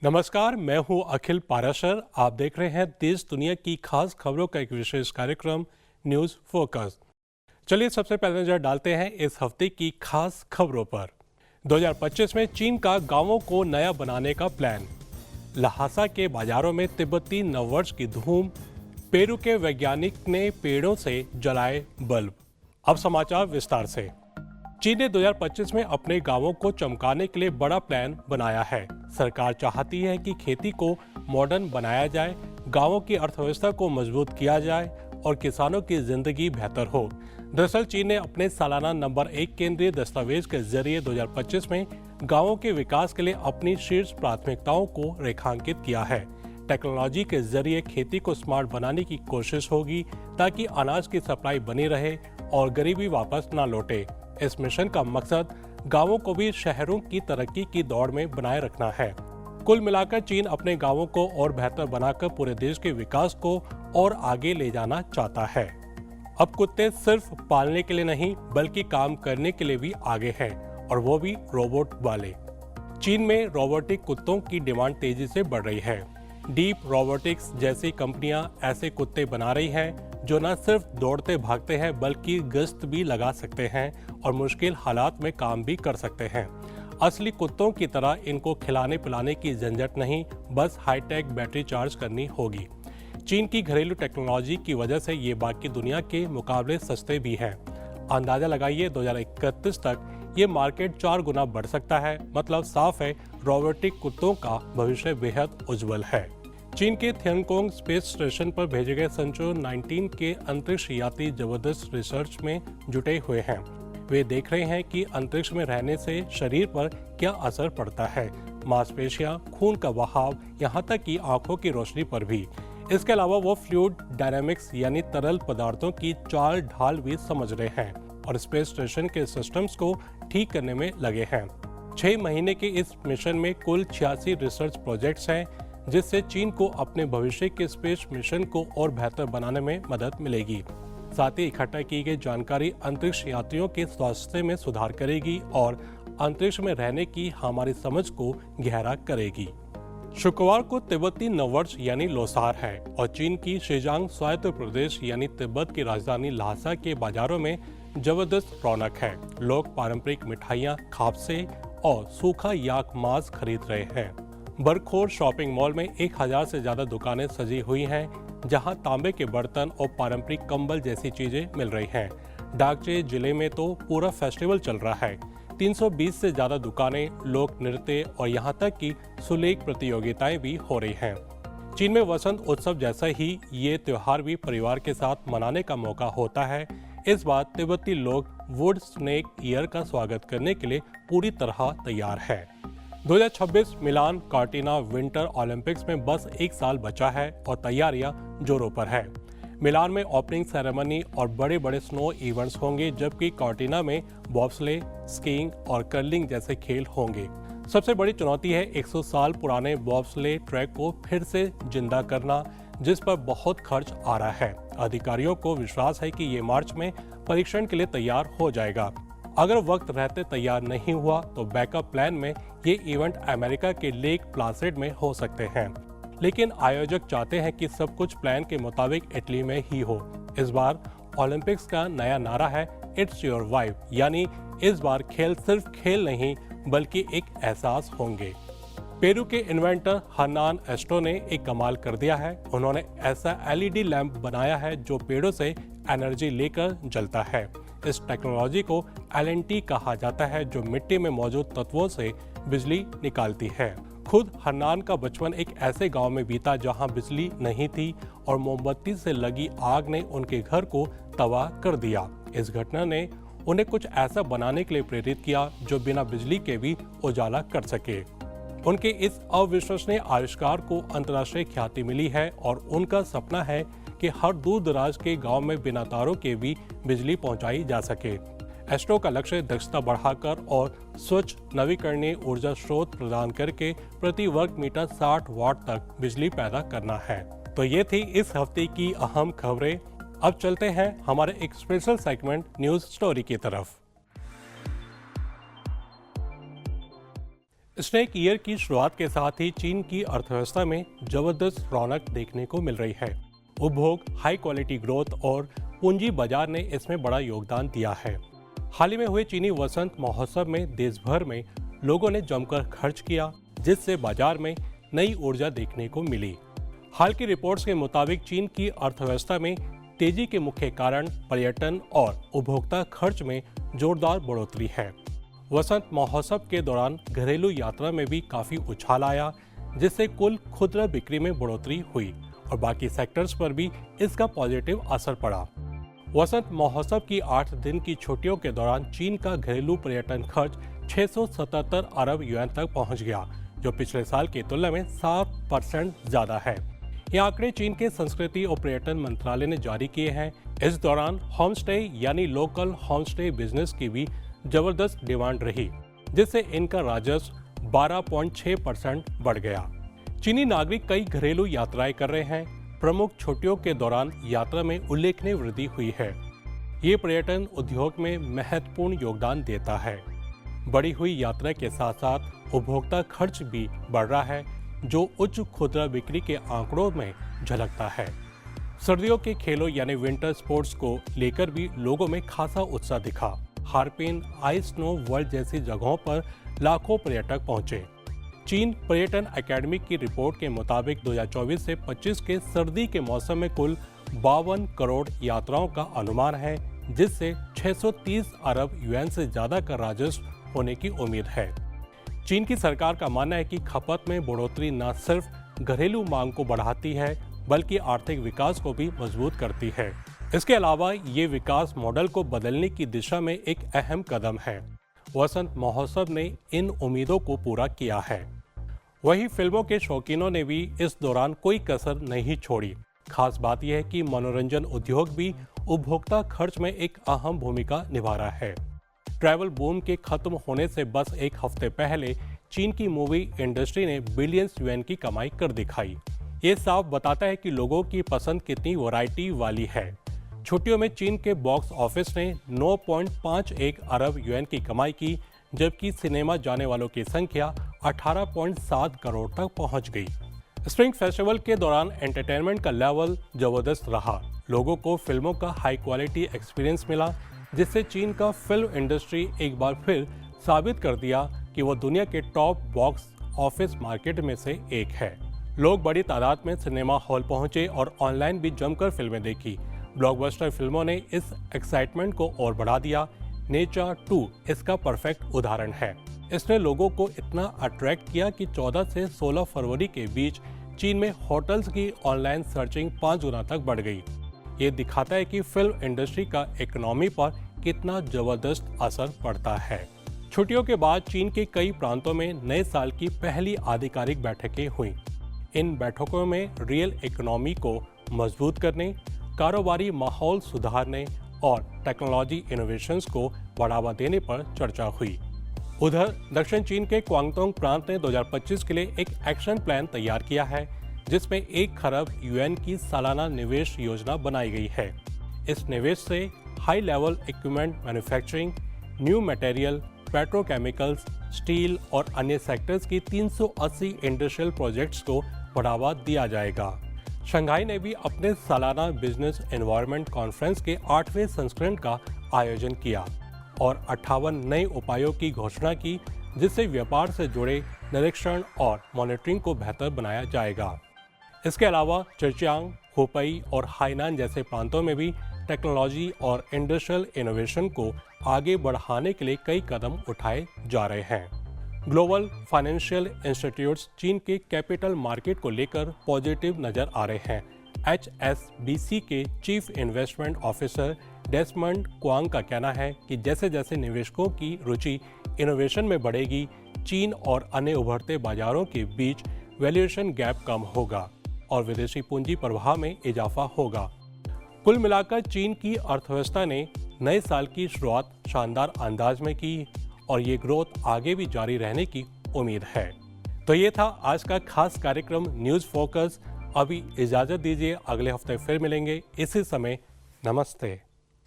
नमस्कार, मैं हूं अखिल पाराशर। आप देख रहे हैं देश दुनिया की खास खबरों का एक विशेष कार्यक्रम न्यूज फोकस। चलिए सबसे पहले नजर डालते हैं इस हफ्ते की खास खबरों पर। 2025 में चीन का गांवों को नया बनाने का प्लान। लहासा के बाजारों में तिब्बती नववर्ष की धूम। पेरू के वैज्ञानिक ने पेड़ों से जलाए बल्ब। अब समाचार विस्तार से। चीन ने 2025 में अपने गांवों को चमकाने के लिए बड़ा प्लान बनाया है। सरकार चाहती है कि खेती को मॉडर्न बनाया जाए, गांवों की अर्थव्यवस्था को मजबूत किया जाए और किसानों की जिंदगी बेहतर हो। दरअसल चीन ने अपने सालाना नंबर 1 केंद्रीय दस्तावेज के जरिए 2025 में गांवों के विकास के लिए अपनी शीर्ष प्राथमिकताओं को रेखांकित किया है। टेक्नोलॉजी के जरिए खेती को स्मार्ट बनाने की कोशिश होगी ताकि अनाज की सप्लाई बनी रहे और गरीबी वापस न लौटे। इस मिशन का मकसद गांवों को भी शहरों की तरक्की की दौड़ में बनाए रखना है। कुल मिलाकर चीन अपने गांवों को और बेहतर बनाकर पूरे देश के विकास को और आगे ले जाना चाहता है। अब कुत्ते सिर्फ पालने के लिए नहीं बल्कि काम करने के लिए भी आगे हैं, और वो भी रोबोट वाले। चीन में रोबोटिक कुत्तों की डिमांड तेजी से बढ़ रही है। डीप रोबोटिक्स जैसी कंपनियां ऐसे कुत्ते बना रही हैं जो न सिर्फ दौड़ते भागते हैं बल्कि गश्त भी लगा सकते हैं और मुश्किल हालात में काम भी कर सकते हैं। असली कुत्तों की तरह इनको खिलाने पिलाने की झंझट नहीं, बस हाईटेक बैटरी चार्ज करनी होगी। चीन की घरेलू टेक्नोलॉजी की वजह से ये बाकी दुनिया के मुकाबले सस्ते भी हैं। अंदाजा लगाइए 2031 तक ये मार्केट 4 गुना बढ़ सकता है। मतलब साफ है, रोबोटिक कुत्तों का भविष्य बेहद उज्जवल है। चीन के थियनकोंग स्पेस स्टेशन पर भेजे गए संचो 19 के अंतरिक्ष यात्री जबरदस्त रिसर्च में जुटे हुए हैं। वे देख रहे हैं कि अंतरिक्ष में रहने से शरीर पर क्या असर पड़ता है, मांसपेशियां, खून का बहाव, यहाँ तक कि आंखों की रोशनी पर भी। इसके अलावा वो फ्लूइड डायनामिक्स यानी तरल पदार्थों की चाल ढाल भी समझ रहे हैं और स्पेस स्टेशन के सिस्टम्स को ठीक करने में लगे हैं। 6 महीने के इस मिशन में कुल 86 रिसर्च प्रोजेक्ट्स हैं, जिससे चीन को अपने भविष्य के स्पेस मिशन को और बेहतर बनाने में मदद मिलेगी। साथ ही इकट्ठा की गई जानकारी अंतरिक्ष यात्रियों के स्वास्थ्य में सुधार करेगी और अंतरिक्ष में रहने की हमारी समझ को गहरा करेगी। शुक्रवार को तिब्बती नववर्ष यानी लोसार है और चीन की शीजांग स्वायत्त प्रदेश यानी तिब्बत की राजधानी ल्हासा के बाजारों में जबरदस्त रौनक है। लोग पारंपरिक मिठाइयाँ, खापसे और सूखा याक मांस खरीद रहे हैं। बरखोर शॉपिंग मॉल में 1000 से ज्यादा दुकानें सजी हुई हैं, जहां तांबे के बर्तन और पारंपरिक कंबल जैसी चीजें मिल रही हैं। डाकचे जिले में तो पूरा फेस्टिवल चल रहा है। 320 से ज्यादा दुकानें, लोक नृत्य और यहां तक कि सुलेख प्रतियोगिताएं भी हो रही हैं। चीन में वसंत उत्सव जैसा ही ये त्योहार भी परिवार के साथ मनाने का मौका होता है। इस बार तिब्बती लोग वुड स्नेक ईयर का स्वागत करने के लिए पूरी तरह तैयार है। 2026 मिलान कॉर्टिना विंटर ओलंपिक्स में बस 1 साल बचा है और तैयारियां जोरों पर है। मिलान में ओपनिंग सेरेमनी और बड़े बड़े स्नो इवेंट्स होंगे, जबकि कॉर्टिना में बॉब्सले, स्कीइंग और कर्लिंग जैसे खेल होंगे। सबसे बड़ी चुनौती है 100 साल पुराने बॉब्सले ट्रैक को फिर से जिंदा करना, जिस पर बहुत खर्च आ रहा है। अधिकारियों को विश्वास है कि ये मार्च में परीक्षण के लिए तैयार हो जाएगा। अगर वक्त रहते तैयार नहीं हुआ तो बैकअप प्लान में ये इवेंट अमेरिका के लेक प्लासिड में हो सकते हैं, लेकिन आयोजक चाहते हैं कि सब कुछ प्लान के मुताबिक इटली में ही हो। इस बार ओलंपिक्स का नया नारा है इट्स योर वाइब, यानी इस बार खेल सिर्फ खेल नहीं बल्कि एक एहसास होंगे। पेरू के इन्वेंटर हर्नान एस्टो ने एक कमाल कर दिया है। उन्होंने ऐसा LED लैंप बनाया है जो पेड़ों से एनर्जी लेकर जलता है। इस टेक्नोलॉजी को LNT कहा जाता है, जो मिट्टी में मौजूद तत्वों से बिजली निकालती है। खुद हर्नान का बचपन एक ऐसे गांव में बीता जहां बिजली नहीं थी और मोमबत्ती से लगी आग ने उनके घर को तबाह कर दिया। इस घटना ने उन्हें कुछ ऐसा बनाने के लिए प्रेरित किया जो बिना बिजली के भी उजाला कर सके। उनके इस अविश्वसनीय आविष्कार को अंतर्राष्ट्रीय ख्याति मिली है और उनका सपना है कि हर दूर दराज के गांव में बिना तारों के भी बिजली पहुंचाई जा सके। एस्ट्रो का लक्ष्य दक्षता बढ़ाकर और स्वच्छ नवीकरणीय ऊर्जा स्रोत प्रदान करके प्रति वर्ग मीटर 60 वाट तक बिजली पैदा करना है। तो ये थी इस हफ्ते की अहम खबरें। अब चलते हैं हमारे एक स्पेशल सेगमेंट न्यूज स्टोरी की तरफ। स्नेक ईयर की शुरुआत के साथ ही चीन की अर्थव्यवस्था में जबरदस्त रौनक देखने को मिल रही है। उपभोग, हाई क्वालिटी ग्रोथ और पूंजी बाजार ने इसमें बड़ा योगदान दिया है। हाल ही में हुए चीनी वसंत महोत्सव में देश भर में लोगों ने जमकर खर्च किया, जिससे बाजार में नई ऊर्जा देखने को मिली। हाल की रिपोर्ट्स के मुताबिक चीन की अर्थव्यवस्था में तेजी के मुख्य कारण पर्यटन और उपभोक्ता खर्च में जोरदार बढ़ोतरी है। वसंत महोत्सव के दौरान घरेलू यात्रा में भी काफी उछाल आया, जिससे कुल खुदरा बिक्री में बढ़ोतरी हुई और बाकी सेक्टर्स पर भी इसका पॉजिटिव असर पड़ा। वसंत महोत्सव की 8 दिन की छुट्टियों के दौरान चीन का घरेलू पर्यटन खर्च 677 अरब युआन तक पहुंच गया, जो पिछले साल की तुलना में 7% ज्यादा है। ये आंकड़े चीन के संस्कृति और पर्यटन मंत्रालय ने जारी किए हैं। इस दौरान होम स्टे यानी लोकल होम स्टे बिजनेस की भी जबरदस्त डिमांड रही, जिससे इनका राजस्व 12.6% बढ़ गया। चीनी नागरिक कई घरेलू यात्राएं कर रहे हैं। प्रमुख छुट्टियों के दौरान यात्रा में उल्लेखनीय वृद्धि हुई है। ये पर्यटन उद्योग में महत्वपूर्ण योगदान देता है। बढ़ी हुई यात्रा के साथ साथ उपभोक्ता खर्च भी बढ़ रहा है, जो उच्च खुदरा बिक्री के आंकड़ों में झलकता है। सर्दियों के खेलों यानी विंटर स्पोर्ट्स को लेकर भी लोगों में खासा उत्साह दिखा। हार्पिन आइस स्नो वर्ल्ड जैसी जगहों पर लाखों पर्यटक पहुंचे। चीन पर्यटन एकेडमी की रिपोर्ट के मुताबिक 2024 से 25 के सर्दी के मौसम में कुल 52 करोड़ यात्राओं का अनुमान है, जिससे 630 अरब युआन से ज्यादा का राजस्व होने की उम्मीद है। चीन की सरकार का मानना है कि खपत में बढ़ोतरी न सिर्फ घरेलू मांग को बढ़ाती है, बल्कि आर्थिक विकास को भी मजबूत करती है। इसके अलावा ये विकास मॉडल को बदलने की दिशा में एक अहम कदम है। वसंत महोत्सव ने इन उम्मीदों को पूरा किया है। वहीं फिल्मों के शौकीनों ने भी इस दौरान कोई कसर नहीं छोड़ी। खास बात यह है कि मनोरंजन उद्योग भी उपभोक्ता खर्च में एक अहम भूमिका निभा रहा है। ट्रैवल बूम के खत्म होने से बस एक हफ्ते पहले चीन की मूवी इंडस्ट्री ने बिलियंस युआन की कमाई कर दिखाई। ये साफ बताता है कि लोगों की पसंद कितनी वैरायटी वाली है। छुट्टियों में चीन के बॉक्स ऑफिस ने 9.51 अरब युआन की कमाई की, जबकि सिनेमा जाने वालों की संख्या 18.7 करोड़ तक पहुंच गई। स्प्रिंग फेस्टिवल के दौरान एंटरटेनमेंट का लेवल जबरदस्त रहा। लोगों को फिल्मों का हाई क्वालिटी एक्सपीरियंस मिला, जिससे चीन का फिल्म इंडस्ट्री एक बार फिर साबित कर दिया कि वो दुनिया के टॉप बॉक्स ऑफिस मार्केट में से एक है। लोग बड़ी तादाद में सिनेमा हॉल पहुंचे और ऑनलाइन भी जमकर फिल्में देखी। ब्लॉकबस्टर फिल्मों ने इस एक्साइटमेंट को और बढ़ा दिया। नेचर 2 इसका परफेक्ट उदाहरण है। इसने लोगों को इतना अट्रैक्ट किया कि 14 से 16 फरवरी के बीच चीन में होटल्स की ऑनलाइन सर्चिंग 5 गुना तक बढ़ गई। ये दिखाता है कि फिल्म इंडस्ट्री का इकोनॉमी पर कितना जबरदस्त असर पड़ता है। छुट्टियों के बाद चीन के कई प्रांतों में नए साल की पहली आधिकारिक बैठकें हुई। इन बैठकों में रियल इकोनॉमी को मजबूत करने, कारोबारी माहौल सुधारने और टेक्नोलॉजी इनोवेशंस को बढ़ावा देने पर चर्चा हुई। उधर दक्षिण चीन के क्वांगतोंग प्रांत ने 2025 के लिए एक एक्शन प्लान तैयार किया है, जिसमें 1 खरब युआन की सालाना निवेश योजना बनाई गई है। इस निवेश से high level equipment manufacturing, new material, petrochemicals, steel और अन्य सेक्टर्स की 380 इंडस्ट्रियल प्रोजेक्ट्स को बढ़ावा दिया जाएगा। शंघाई ने भी अपने सालाना बिजनेस एनवायरनमेंट कॉन्फ्रेंस के 8वें संस्करण का आयोजन किया और 58 नए उपायों की घोषणा की, जिससे व्यापार से जुड़े निरीक्षण और मॉनिटरिंग को बेहतर बनाया जाएगा। इसके अलावा चरचियांग, हुपई और हाइनान जैसे प्रांतों में भी टेक्नोलॉजी और इंडस्ट्रियल इनोवेशन को आगे बढ़ाने के लिए कई कदम उठाए जा रहे हैं। ग्लोबल फाइनेंशियल इंस्टीट्यूट्स चीन के कैपिटल मार्केट को लेकर पॉजिटिव नजर आ रहे हैं। HSBC के chief investment officer Desmond Kwang का कहना है कि जैसे जैसे निवेशकों की रुचि इनोवेशन में बढ़ेगी, चीन और अन्य उभरते बाजारों के बीच वैल्यूएशन गैप कम होगा और विदेशी पूंजी प्रवाह में इजाफा होगा। कुल मिलाकर चीन की अर्थव्यवस्था ने नए साल की शुरुआत शानदार अंदाज में की और ये ग्रोथ आगे भी जारी रहने की उम्मीद है। तो ये था आज का खास कार्यक्रम न्यूज़ फोकस। अभी इजाज़त दीजिए, अगले हफ्ते फिर मिलेंगे इसी समय। नमस्ते।